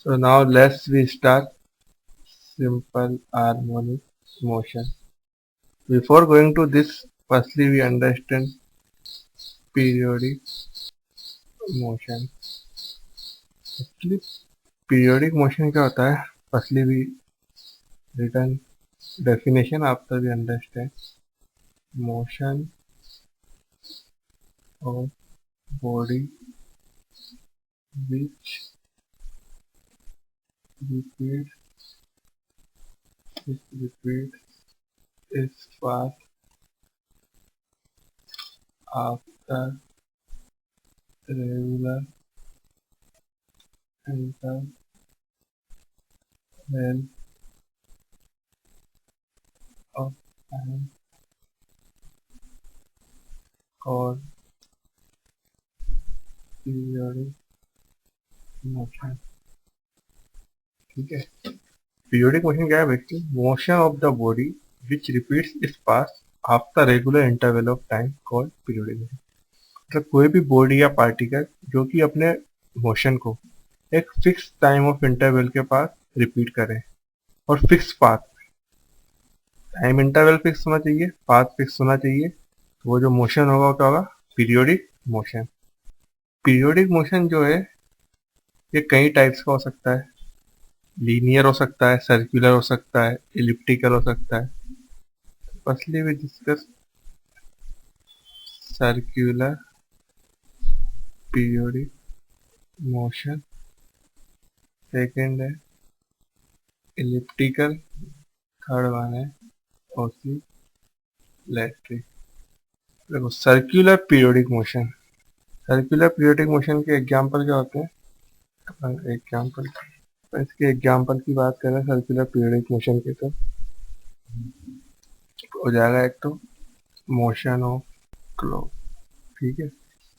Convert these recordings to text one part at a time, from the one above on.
So now let's we start simple harmonic motion. Before going to this, firstly we understand periodic motion. Actually, periodic motion क्या होता है? Firstly we written definition after we understand motion of body which repeat its path after regular interval of time called periodic motion. ठीक है, periodic motion क्या है basically? Motion of the body which repeats its path after regular interval of time called periodic motion. मतलब कोई भी body या particle जो कि अपने मोशन को एक फिक्स टाइम ऑफ इंटरवल के पास रिपीट करे और fix path, time interval fix होना चाहिए, पाथ फिक्स होना चाहिए, तो वो जो मोशन होगा वो क्या होगा? Periodic motion. पीरियोडिक मोशन जो है ये कई टाइप्स का हो सकता है। लीनियर हो सकता है, सर्कुलर हो सकता है, एलिप्टिकल हो सकता है। Firstly we discuss circular periodic motion, second है एलिप्टिकल, थर्ड वन है ऑसिलेटरी। देखो circular periodic motion, circular periodic motion के एग्जांपल क्या होते हैं? इसके एग्जांपल की बात करें सर्कुलर पीरियोडिक मोशन के, तो हो जाएगा एक तो मोशन ऑफ क्लॉक। ठीक है,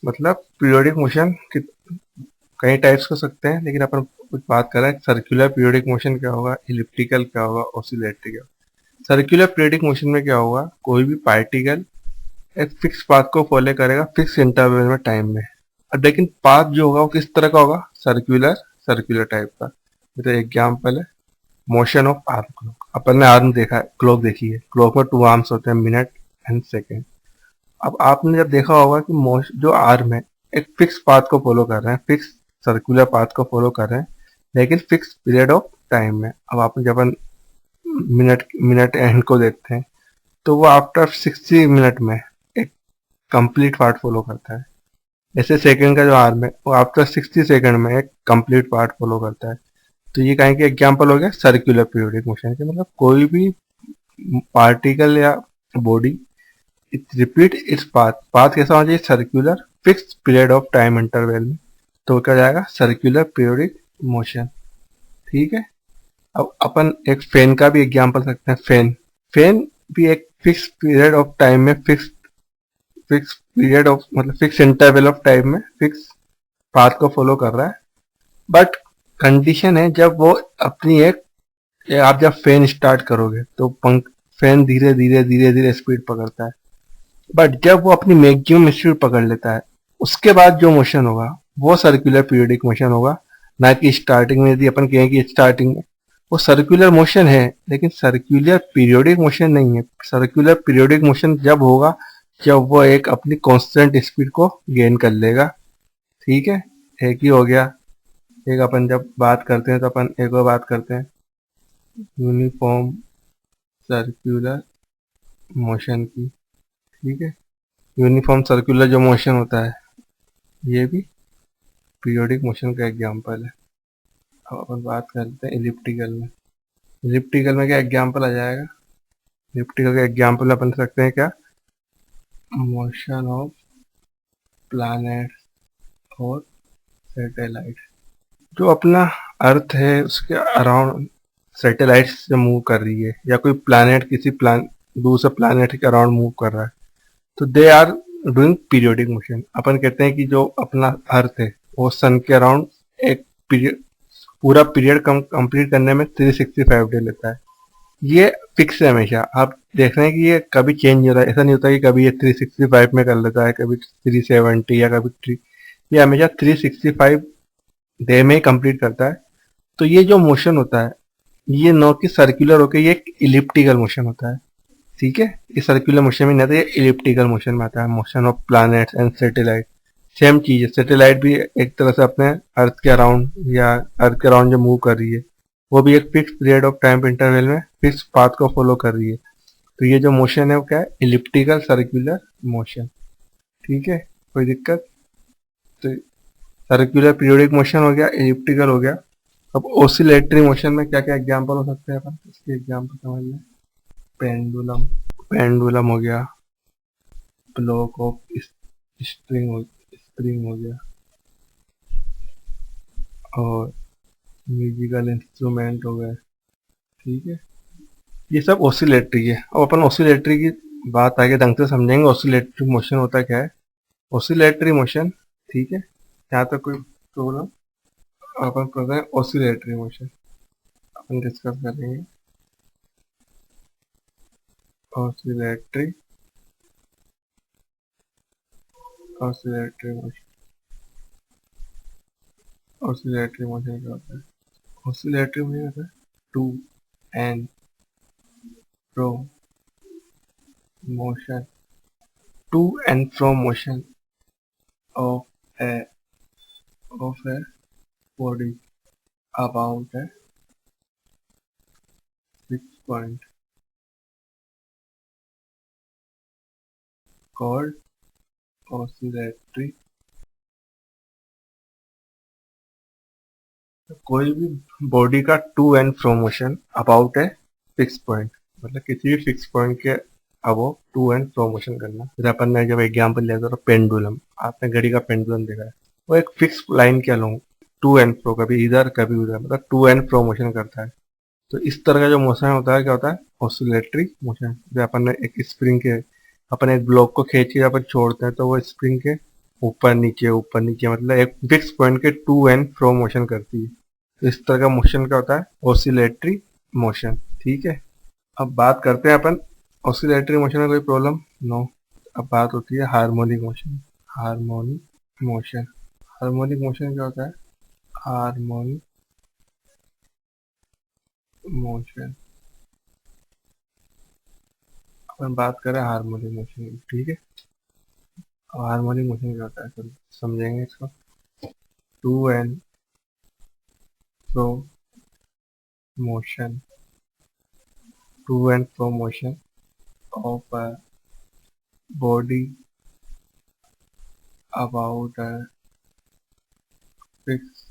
मतलब पीरियोडिक मोशन कई टाइप्स हो सकते हैं, लेकिन अपन कुछ बात कर रहे हैं सर्कुलर पीरियोडिक मोशन क्या होगा, इलिप्टिकल क्या होगा, ऑसिलेटरी क्या होगा। सर्कुलर पीरियोडिक मोशन में क्या होगा? कोई भी पार्टिकल एक फिक्स पाथ को फॉलो करेगा फिक्स इंटरवल में टाइम में। अब लेकिन पाथ जो होगा वो किस तरह का होगा? सर्कुलर टाइप का। तो एग्जाम्पल है मोशन ऑफ आर्म क्लॉक। अपन ने आर्म देखा है, क्लॉक देखी है, क्लॉक में 2 आर्म्स होते हैं, मिनट एंड सेकेंड। अब आपने जब देखा होगा कि जो आर्म है एक फिक्स पाथ को फॉलो कर रहे हैं, फिक्स सर्कुलर पाथ को फॉलो कर रहे हैं, लेकिन फिक्स पीरियड ऑफ टाइम में। अब आपने जब मिनट एंड को देखते हैं तो वो आफ्टर 60 मिनट में एक कंप्लीट पार्ट फॉलो करता है। जैसे सेकंड का जो आर्म है वो आफ्टर 60 सेकंड में एक कंप्लीट पार्ट फॉलो करता है। तो ये कहीं के एग्जाम्पल हो गया सर्कुलर पीरियोडिक मोशन के। मतलब कोई भी पार्टिकल या body it repeat its path, path कैसा होना चाहिए? Circular fix period of time interval में, तो क्या जाएगा? Circular periodic motion. ठीक है, अब अपन एक फैन का भी एग्जांपल सकते हैं। फैन भी एक फिक्स पीरियड ऑफ टाइम में फिक्स पीरियड ऑफ मतलब फिक्स इंटरवल ऑफ टाइम में फिक्स पाथ को फॉलो कर रहा है, बट कंडीशन है जब वो अपनी आप जब फैन स्टार्ट करोगे तो फैन धीरे धीरे स्पीड पकड़ता है, बट जब वो अपनी मैक्सिमम स्पीड पकड़ लेता है उसके बाद जो मोशन होगा वो सर्कुलर पीरियोडिक मोशन होगा। ना कि स्टार्टिंग में, यदि अपन कहें कि स्टार्टिंग में वो सर्कुलर मोशन है लेकिन सर्कुलर पीरियोडिक मोशन नहीं है। सर्कुलर पीरियोडिक मोशन जब होगा जब वो एक अपनी कांस्टेंट स्पीड को गेन कर लेगा। ठीक है, एक ही हो गया। एक अपन जब बात करते हैं तो अपन एक और बात करते हैं यूनिफॉर्म सर्कुलर मोशन की। ठीक है, यूनिफॉर्म सर्कुलर जो मोशन होता है ये भी पीरियोडिक मोशन का एग्जांपल है। अब अपन बात करते हैं इलिप्टिकल में। इलिप्टिकल में क्या एग्जांपल आ जाएगा? इलिप्टिकल का एग्जांपल अपन सकते हैं क्या? मोशन ऑफ प्लैनेट और सैटेलाइट। जो अपना अर्थ है उसके अराउंड सैटेलाइट्स जो मूव कर रही है, या कोई प्लैनेट किसी दूसरे प्लैनेट के अराउंड मूव कर रहा है, तो they are doing periodic motion. अपन कहते हैं कि जो अपना अर्थ है वो सन के अराउंड एक पूरा पीरियड कंप्लीट करने में 365 डे लेता है। ये फिक्स है हमेशा। आप देख रहे हैं कि ये कभी चेंज नहीं होता है। ऐसा नहीं होता कि कभी ये 365 में कर लेता है, कभी 370 या कभी 3। ये हमेशा 365 डे में ही कंप्लीट करता है। तो ये जो मोशन होता है ये न कि सर्कुलर होकर ये एक इलिप्टिकल मोशन होता है, ठीक है। ये सर्कुलर मोशन में नहीं आता, ये इलिप्टिकल मोशन में आता है, motion of planets and satellite. Same चीज है, सैटेलाइट भी एक तरह से अपने अर्थ के अराउंड या अर्थ के अराउंड जो मूव कर रही है वो भी एक fix period of time interval में फिक्स पाथ को फॉलो कर रही है। तो ये जो मोशन है वो क्या है, इलिप्टिकल सर्कुलर मोशन, ठीक है। कोई दिक्कत? तो सर्कुलर पीरियोडिक मोशन हो गया, इलिप्टिकल हो गया। अब ऑसिलेटरी मोशन में क्या क्या एग्जांपल हो सकते हैं अपन, इसके एग्जांपल समझ लें। पेंडुलम, पेंडुलम हो गया, ब्लॉक ऑफ स्प्रिंग हो गया, और म्यूजिकल इंस्ट्रूमेंट हो गए, ठीक है। ये सब ऑसिलेटरी है। अब अपन ऑसिलेटरी की बात आगे ढंग से समझेंगे। ऑसिलेटरी मोशन होता क्या है, ऑसिलेटरी मोशन, ठीक है। यहाँ तक कोई प्रॉब्लम? अपन करते हैं ऑसिलेटरी मोशन, अपन डिस्कस करेंगे oscillatory oscillatory motion. Oscillatory motion क्या होता है? ऑसिलेटरी मोशन होता है to and fro motion, to and fro motion of a body about a fixed point called oscillatory। कोई भी बॉडी का to and fro motion about a fix point, मतलब किसी भी फिक्स पॉइंट के अबो टू एंड फ्रो मोशन करना। जैसे अपन ने जब एग्जांपल लिया था पेंडुलम, आपने घड़ी का पेंडुलम देखा है, वो एक फिक्स लाइन के अलोंग टू एंड फ्रो, कभी इधर कभी उधर, मतलब टू एंड फ्रो मोशन करता है। तो इस तरह का जो मोशन होता है क्या होता है, ऑसिलेटरी मोशन। जैसे अपन ने एक स्प्रिंग के, अपन एक ब्लॉक को खींच के अपन छोड़ते हैं तो वो स्प्रिंग के ऊपर नीचे मतलब एक फिक्स पॉइंट के टू एंड फ्रो मोशन करती है। तो इस तरह का मोशन क्या होता है, ऑसिलेटरी मोशन, ठीक है। अब बात करते हैं अपन ऑसिलेटरी मोशन में कोई प्रॉब्लम? नो। अब बात होती है harmonic motion. Harmonic motion, harmonic motion क्या होता है, हार्मोनिक मोशन, अपन बात करें हार्मोनिक मोशन की, ठीक है। हार्मोनिक मोशन क्या होता है तो समझेंगे इसको। To and fro motion, to and fro motion of a body about a fix,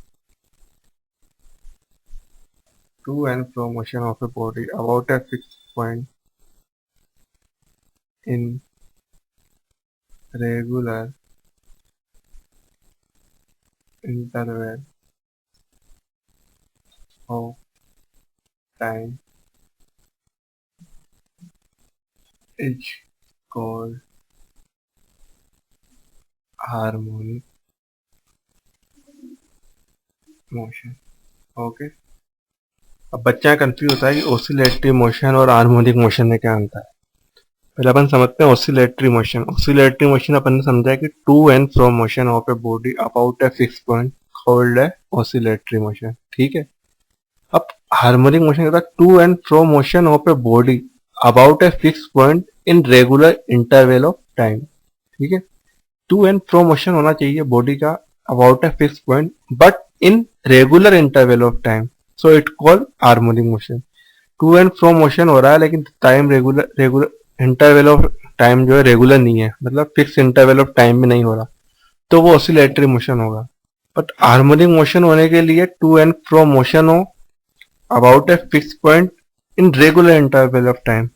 to and fro motion of a body about a fix point in regular interval of time is called harmonic motion, okay. अब बच्चा confuse होता है कि oscillatory motion और harmonic motion में क्या अंतर है। पहले अपन समझते हैं ऑसिलेटरी मोशन। ऑसिलेटरी मोशन अपन ने समझा है कि to and fro motion of a body about a fix point called a oscillatory motion, ठीक है। अब हार्मोनिक मोशन कहता है to and fro motion of a body about a fix point in regular interval of time, ठीक है। To and fro motion होना चाहिए body का about a fix point but in regular interval of time, so it called harmonic motion. To and fro motion हो रहा है लेकिन time regular interval of time जो है रेगुलर नहीं है, मतलब फिक्स इंटरवल ऑफ टाइम में नहीं हो रहा, तो वो ऑसिलेटरी मोशन होगा। बट हार्मोनिक मोशन होने के लिए टू एंड फ्रो मोशन हो about a fix point in regular interval of time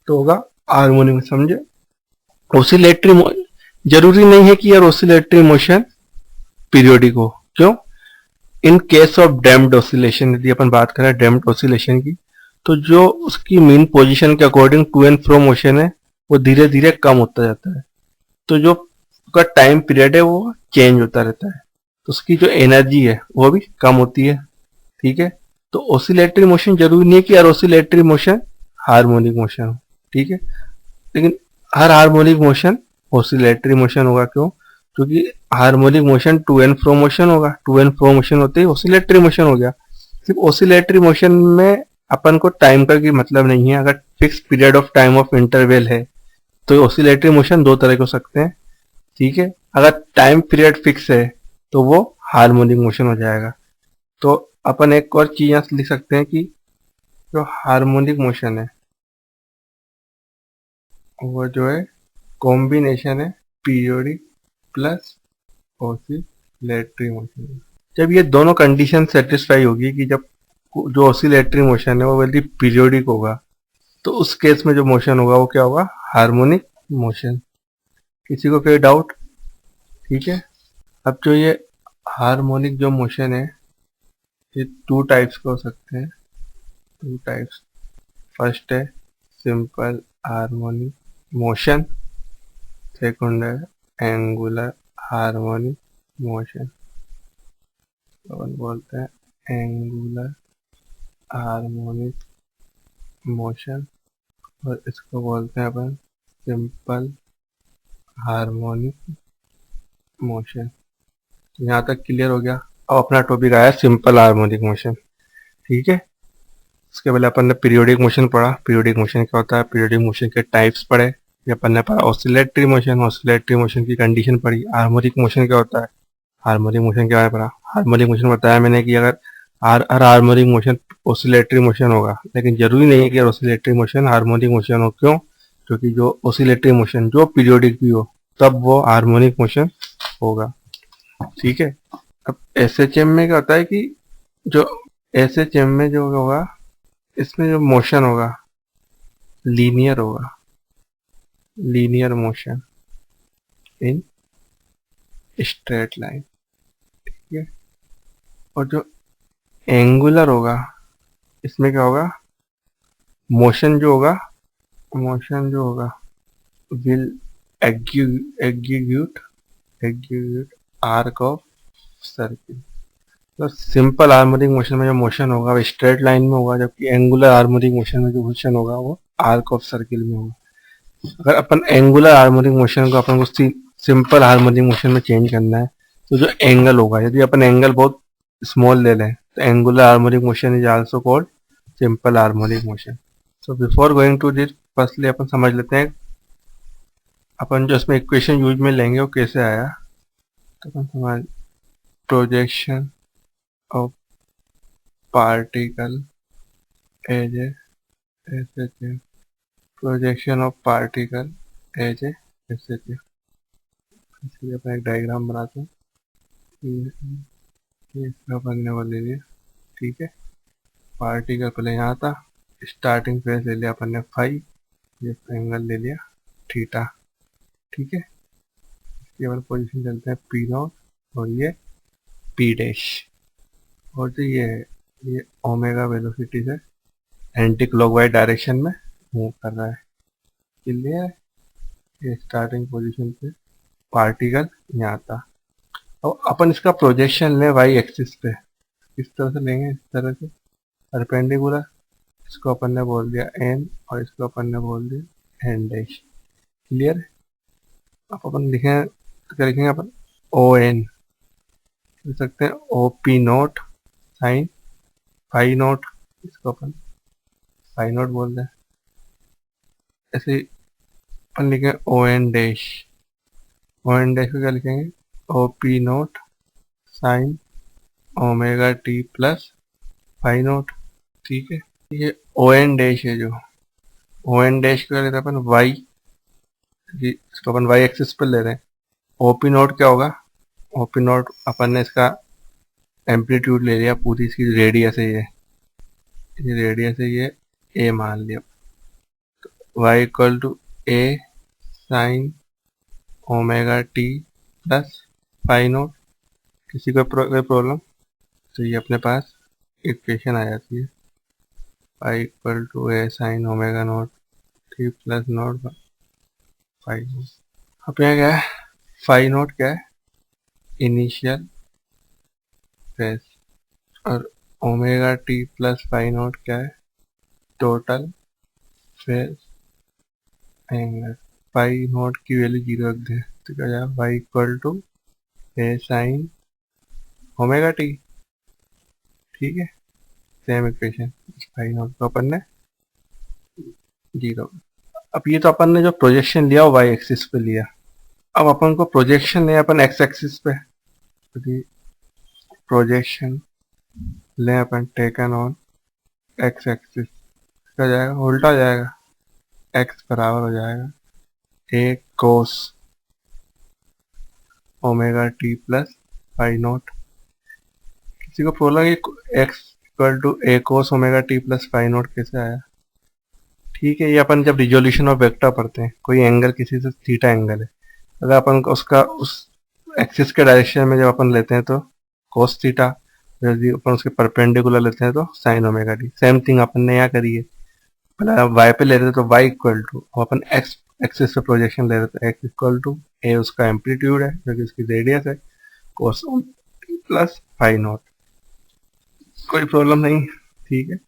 तो होगा हार्मोनिक, समझे। ऑसिलेटरी जरूरी नहीं है कि यार ऑसिलेटरी मोशन पीरियोडिक हो, क्यों? In case of damped oscillation, यदि अपन बात करें डैम्प्ड ऑसिलेशन की, तो जो उसकी मीन पोजीशन के according to and fro motion है वो धीरे धीरे कम होता जाता है, तो जो उसका टाइम पीरियड है वो चेंज होता रहता है, तो उसकी जो एनर्जी है वो भी कम होती है, ठीक है। तो ऑसिलेटरी मोशन जरूरी नहीं है कि यार ऑसिलेटरी मोशन हार्मोनिक मोशन हो, ठीक है। लेकिन हर हार्मोनिक मोशन ऑसिलेटरी मोशन होगा, क्यों? क्योंकि harmonic motion to and fro motion होगा, टू एंड फ्रो मोशन होते ही ऑसिलेटरी मोशन हो गया। सिर्फ ऑसिलेटरी मोशन में अपन को टाइम का भी मतलब नहीं है। अगर fix period of time of interval है तो ऑसिलेटरी मोशन दो तरह के हो सकते हैं, ठीक है। अगर टाइम पीरियड फिक्स है तो वो हार्मोनिक मोशन हो जाएगा। तो अपन एक और चीज यहाँ लिख सकते हैं कि जो हार्मोनिक मोशन है वो जो है कॉम्बिनेशन है पीरियोडिक प्लस ऑसिलेटरी मोशन। जब ये दोनों कंडीशन सेटिस्फाई होगी कि जब जो ऑसिलेटरी मोशन है वो यदि पीरियोडिक होगा तो उस केस में जो मोशन होगा वो क्या होगा, हार्मोनिक मोशन। किसी को कोई डाउट? ठीक है। अब जो ये हार्मोनिक जो मोशन है ये टू टाइप्स का हो सकते हैं, टू टाइप्स। फर्स्ट है सिंपल हार्मोनिक मोशन, सेकंड है एंगुलर हार्मोनिक मोशन। अपन बोलते हैं एंगुलर हार्मोनिक मोशन और इसको बोलते हैं अपन सिंपल हार्मोनिक मोशन। यहाँ तक क्लियर हो गया। अब अपना टॉपिक आया सिंपल हार्मोनिक मोशन, ठीक है। इसके पहले अपन ने पीरियोडिक मोशन पढ़ा, पीरियोडिक मोशन क्या होता है, पीरियोडिक मोशन के टाइप्स पढ़े। ये अपन ने पढ़ा ऑसिलेटरी मोशन, ऑसिलेटरी मोशन की कंडीशन पढ़ी। हार्मोनिक मोशन क्या होता है, हार्मोनिक मोशन क्या है पढ़ा। हार्मोनिक मोशन बताया मैंने कि अगर हर हार्मोनिक मोशन ऑसिलेटरी मोशन होगा, लेकिन जरूरी नहीं है कि ऑसिलेटरी मोशन हार्मोनिक मोशन हो। क्यों? क्योंकि जो ऑसिलेटरी मोशन जो पीरियोडिक भी हो तब वो हार्मोनिक मोशन होगा, ठीक है। अब एसएचएम में क्या होता है कि जो एसएचएम में जो होगा इसमें जो मोशन होगा लीनियर होगा, linear motion in straight line, ठीक है। और जो एंगुलर होगा इसमें क्या होगा, मोशन जो होगा, मोशन जो होगा will execute arc of circle. तो सिंपल हार्मोनिक मोशन में जो मोशन होगा वो स्ट्रेट लाइन में होगा, जबकि एंगुलर हार्मोनिक मोशन में जो मोशन होगा वो आर्क ऑफ सर्किल में होगा। अगर अपन एंगुलर हार्मोनिक मोशन को अपन को सिंपल हार्मोनिक मोशन में चेंज करना है तो जो एंगल होगा, यदि अपन एंगल बहुत स्मॉल ले लें तो angular harmonic motion is also called simple harmonic motion. So before going to this firstly अपन समझ लेते हैं अपन जो इसमें इक्वेशन यूज में लेंगे वो कैसे आया। तो अपन समझ projection of particle as a SHF, projection of particle as a SHF. इसलिए अपन एक डायग्राम बनाते हैं, ये इसका बनने वाले लिए, ठीक है। पार्टिकल पहले यहाँ था, स्टार्टिंग फेस ले लिया अपन ने फाइव, ये एंगल ले लिया थीटा, ठीक है। इसकी अपन पोजीशन चलते हैं पी नॉट और ये पी डैश, और जो ये है ये ओमेगा वेलोसिटी से एंटी क्लॉकवाइज डायरेक्शन में मूव कर रहा है, क्लियर है। ये स्टार्टिंग पोजीशन से पार्टिकल यहाँ था। अब अपन इसका प्रोजेक्शन ले वाई एक्सिस पे, इस तरह से लेंगे, इस तरह से परपेंडिकुलर। इसको अपन ने बोल दिया एन और इसको अपन ने बोल दिया एन डैश, क्लियर। अब अपन लिखें तो क्या लिखेंगे अपन, ओ एन लिख सकते हैं, O P naught sine phi naught, इसको अपन फाई नोट बोल दें। ऐसे अपन लिखेंगे O N dash, O N dash को क्या लिखेंगे, O P naught sine omega T plus phi naught, ठीक है। ये ओ एन डैश है, जो ओ एन डैश को लेते हैं अपन वाई, इसको अपन वाई एक्सिस पर ले रहे हैं। ओपी नोट क्या होगा, ओपी नोट अपन ने इसका एम्पलीट्यूड ले लिया, पूरी इसकी रेडियस है, ये रेडियस है, ये ए मान लिया। तो Y equal to A sine omega T plus phi naught. किसी को कोई प्रॉब्लम? तो ये अपने पास इक्वेशन आ जाती है, Y equal to A sine omega naught T plus naught phi naught. अब यहाँ क्या है, फाई नोट क्या है, इनिशियल फेज, और omega T plus phi naught क्या है, total phase angle. Phi naught की वैल्यू 0 रख दे तो क्या जाएगा, Y equal to A sine omega T, ठीक है। सेम इक्वेशन फाई नॉट को अपन ने 0। अब ये तो अपन ने जो प्रोजेक्शन लिया वो वाई एक्सिस पे लिया, अब अपन को प्रोजेक्शन है अपन एक्स एक्सिस पे, प्रोजेक्शन ले अपन टेकन ऑन एक्स एक्सिस, क्या जाएगा उल्टा हो जाएगा, एक्स बराबर हो जाएगा A cos omega T plus phi naught. किसी को प्रॉब्लम है X equal to A cos omega T plus phi naught कैसे आया? ठीक है, ये अपन जब रिजोल्यूशन ऑफ वेक्टर पढ़ते हैं, कोई एंगल किसी से थीटा एंगल है, अगर अपन उसका उस एक्सिस के डायरेक्शन में जब अपन लेते हैं तो कोस थीटा, यदि अपन उसके परपेंडिकुलर लेते हैं तो sine omega T. Same thing अपन ने यहाँ करी है, पहले वाई पे ले रहे थे तो वाई इक्वल टू, अपन एक्स एक्सिस पे प्रोजेक्शन ले रहे थे, एक्स इक्वल टू ए उसका एम्पलीट्यूड है जो कि उसकी रेडियस है, कोस प्लस फाई नॉट। कोई प्रॉब्लम नहीं, ठीक है।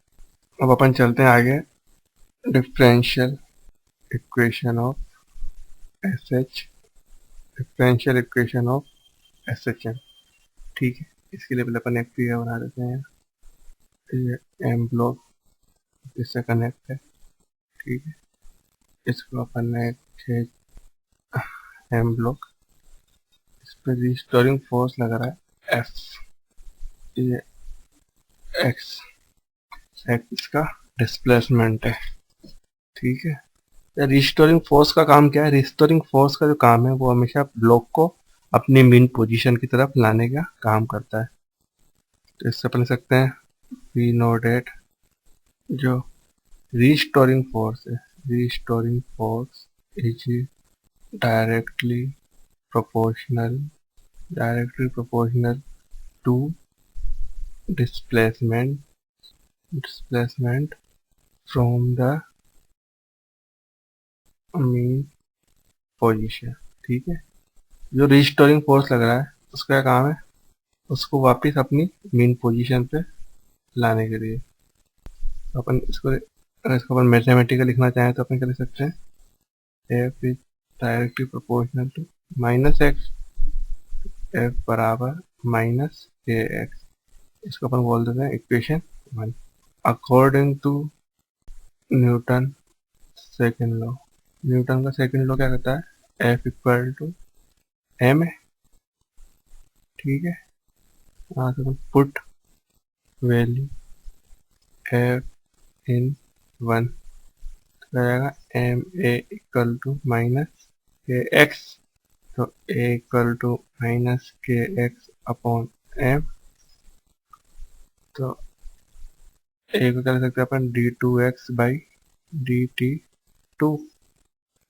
अब अपन चलते हैं आगे, differential equation of S H, differential equation of S H M. ठीक है, इसके लिए पहले अपन एक फिगर बना देते हैं, ये एम ब्लॉक इससे कनेक्ट है, ठीक है। इसको अपन ने एम ब्लॉक, इस पर रिस्टोरिंग फोर्स लग रहा है एफ, ये एक्स एक्स का डिस्प्लेसमेंट है, ठीक है। रिस्टोरिंग फोर्स का काम क्या है? रिस्टोरिंग फोर्स का जो काम है वो हमेशा ब्लॉक को अपनी मीन पोजीशन की तरफ लाने का काम करता है। तो इससे अपन सकते हैं वी नो डेट जो रिस्टोरिंग फोर्स है, restoring force is directly proportional, directly proportional to displacement, displacement from the mean position, ठीक है। जो रिस्टोरिंग फोर्स लग रहा है उसका क्या काम है? उसको वापस अपनी मीन पोजीशन पे लाने के लिए। तो अपन इसको, अगर इसको अपन मैथमेटिकल लिखना चाहें तो अपन क्या लिख सकते हैं, F is directly proportional to minus X, F बराबर माइनस के एक्स, इसको अपन बोल देते हैं equation 1। According to Newton second law, Newton का सेकेंड लॉ क्या कहता है, एफ इक्वल टू एम है, ठीक है। यहाँ से पुट वैल्यू एफ इन 1 जाएगा, M A equal to minus K X, तो A equal to minus K X upon M, तो ए को क्या लिख सकते हैं अपन, D two X by D T two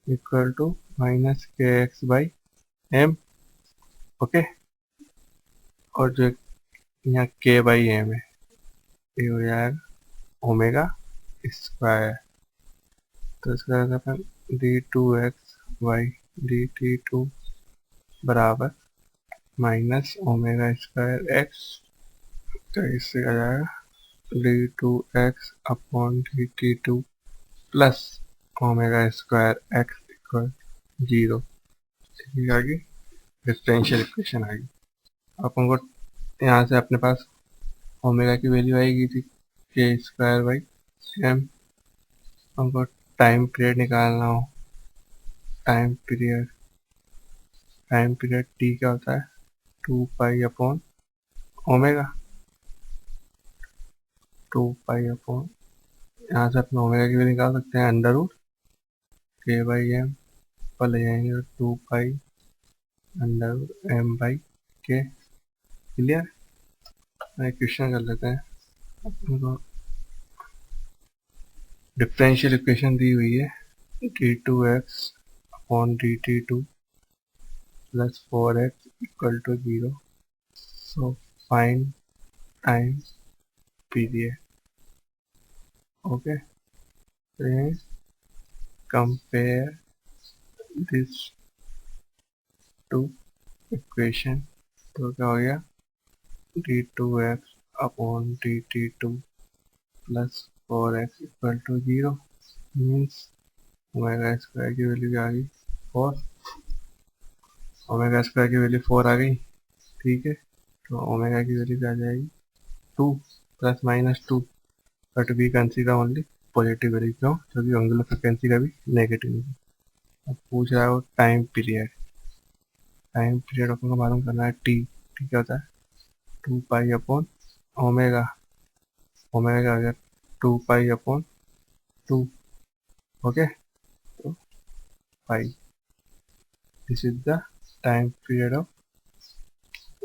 equal to minus K X by M, okay. और जो यहाँ के बाई एम है ये हो जाएगा ओमेगा स्क्वायर, तो इसका अपन D two X by D T two बराबर माइनस ओमेगा स्क्वायर एक्स, तो इससे आ जाएगा D two X upon D T two plus omega square X equal 0। ठीक आ गई डिफरेंशियल इक्वेशन आ गई। अपन को यहाँ से अपने पास ओमेगा की वैल्यू आएगी थी के स्क्वायर बाई एम, हमको टाइम पीरियड निकालना हो, time period, time period T क्या होता है 2 pi upon omega, 2 pi upon, यहाँ से अपने ओमेगा की वैल्यू निकाल सकते हैं under root K by M पर ले जाएंगे तो 2 pi under root M by K, clear. Question कर लेते हैं, अपने डिफरेंशियल इक्वेशन दी हुई है D two X upon D T two plus 4x equal to 0, so find time period, okay. Compare this to equation, तो क्या हो गया D two X upon D T two plus 4x equal to 0 means omega square की value क्या आ गई 4, omega square की value 4 आ गई, ठीक है। तो ओमेगा की वैल्यू क्या आ जाएगी 2 plus minus 2, but we consider only positive value, क्यों? क्योंकि एंगुलर फ्रीक्वेंसी का भी नेगेटिव है। अब पूछ रहा है वो टाइम पीरियड। टाइम पीरियड अपन को मालूम करना है टी। टी क्या होता है? 2 पाई अपॉन ओमेगा। ओमेगा अगर 2 पाई अपॉन 2, ओके, तो pi, this is the time period of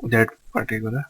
that particular